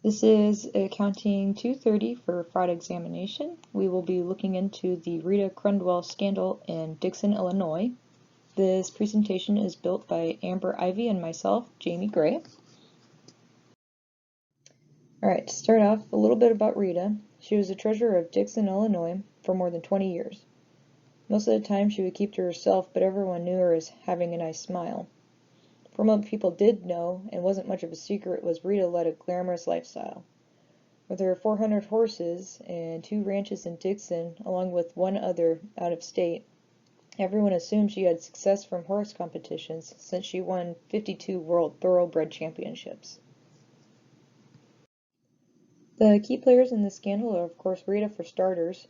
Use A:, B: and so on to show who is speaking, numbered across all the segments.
A: This is Accounting 230 for fraud examination. We will be looking into the Rita Crundwell scandal in Dixon, Illinois. This presentation is built by Amber Ivy and myself, Jamie Gray. Alright, to start off, a little bit about Rita. She was the treasurer of Dixon, Illinois for more than 20 years. Most of the time she would keep to herself, but everyone knew her as having a nice smile. From what people did know, and wasn't much of a secret, was Rita led a glamorous lifestyle. With her 400 horses and 2 ranches in Dixon, along with one other out of state, everyone assumed she had success from horse competitions since she won 52 World Thoroughbred Championships. The key players in this scandal are, of course, Rita for starters.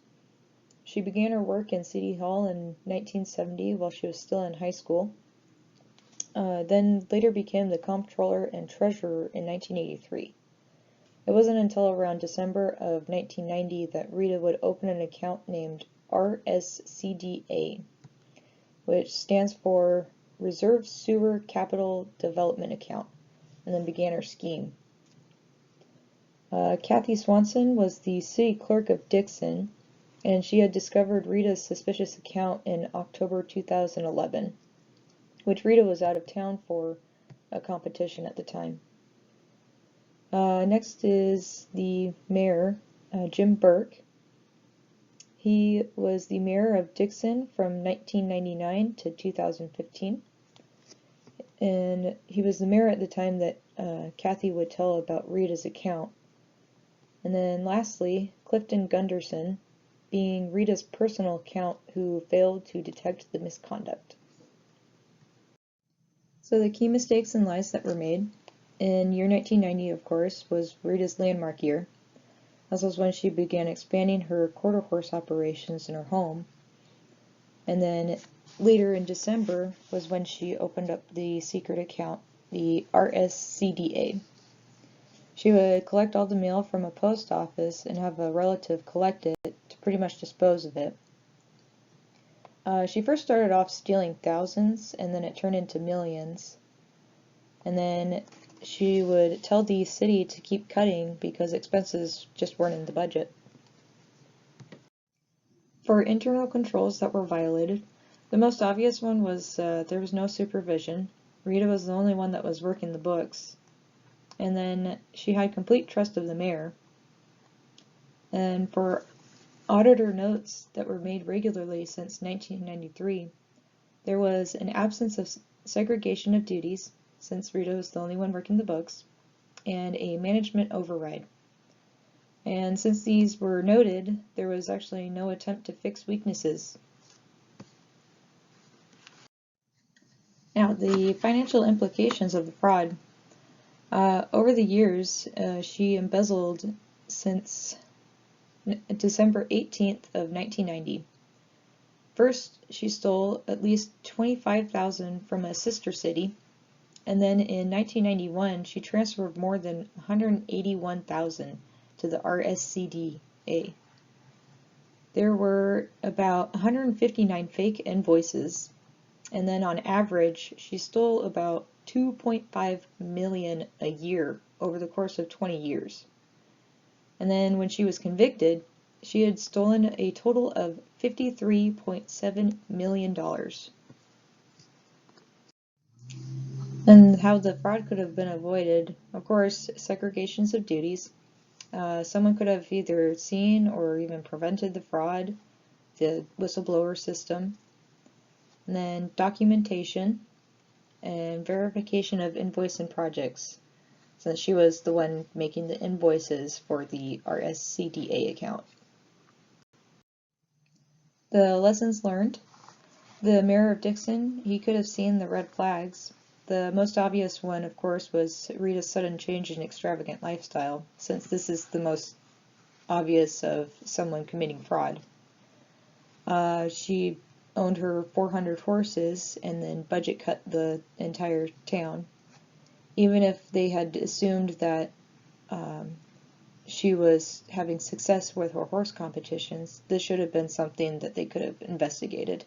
A: She began her work in City Hall in 1970 while she was still in high school. Then later became the comptroller and treasurer in 1983. It wasn't until around December of 1990 that Rita would open an account named RSCDA, which stands for Reserve Sewer Capital Development Account, and then began her scheme. Kathy Swanson was the city clerk of Dixon, and she had discovered Rita's suspicious account in October 2011. Which Rita was out of town for a competition at the time. Next is the mayor, Jim Burke. He was the mayor of Dixon from 1999 to 2015. And he was the mayor at the time that Kathy would tell about Rita's account. And then lastly, Clifton Gunderson, being Rita's personal account who failed to detect the misconduct. So the key mistakes and lies that were made in year 1990, of course, was Rita's landmark year. This was when she began expanding her quarter horse operations in her home. And then later in December was when she opened up the secret account, the RSCDA. She would collect all the mail from a post office and have a relative collect it to pretty much dispose of it. She first started off stealing thousands, and then it turned into millions. And then she would tell the city to keep cutting because expenses just weren't in the budget. For internal controls that were violated, the most obvious one was there was no supervision. Rita was the only one that was working the books. And then she had complete trust of the mayor. And for auditor notes that were made regularly since 1993, there was an absence of segregation of duties, since Rita was the only one working the books, and a management override. And since these were noted, there was actually no attempt to fix weaknesses. Now, the financial implications of the fraud. Over the years, she embezzled since December 18th of 1990. First, she stole at least $25,000 from a sister city, and then in 1991 she transferred more than $181,000 to the RSCDA. There were about 159 fake invoices, and then on average she stole about $2.5 million a year over the course of 20 years. And then when she was convicted, she had stolen a total of $53.7 million. And how the fraud could have been avoided: of course, segregations of duties. Someone could have either seen or even prevented the fraud, the whistleblower system. And then documentation and verification of invoice and projects, since she was the one making the invoices for the RSCDA account. The lessons learned. The mayor of Dixon, he could have seen the red flags. The most obvious one, of course, was Rita's sudden change in extravagant lifestyle, since this is the most obvious of someone committing fraud. She owned her 400 horses and then budget cut the entire town. Even if they had assumed that she was having success with her horse competitions, this should have been something that they could have investigated.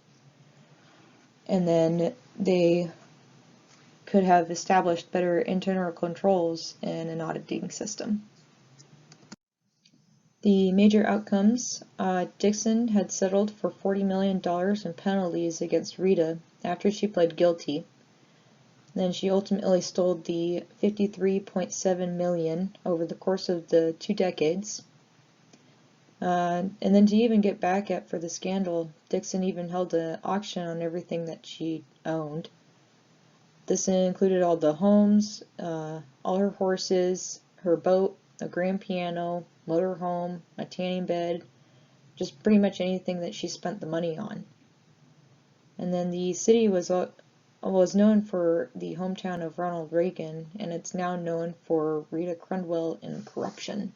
A: And then they could have established better internal controls and an auditing system. The major outcomes: Dixon had settled for $40 million in penalties against Rita after she pled guilty. Then she ultimately stole the $53.7 million over the course of the 2 decades. And then to even get back at for the scandal, Dixon even held an auction on everything that she owned. This included all the homes, all her horses, her boat, a grand piano, motorhome, a tanning bed, just pretty much anything that she spent the money on. And then the city was known for the hometown of Ronald Reagan, and it's now known for Rita Crundwell and corruption.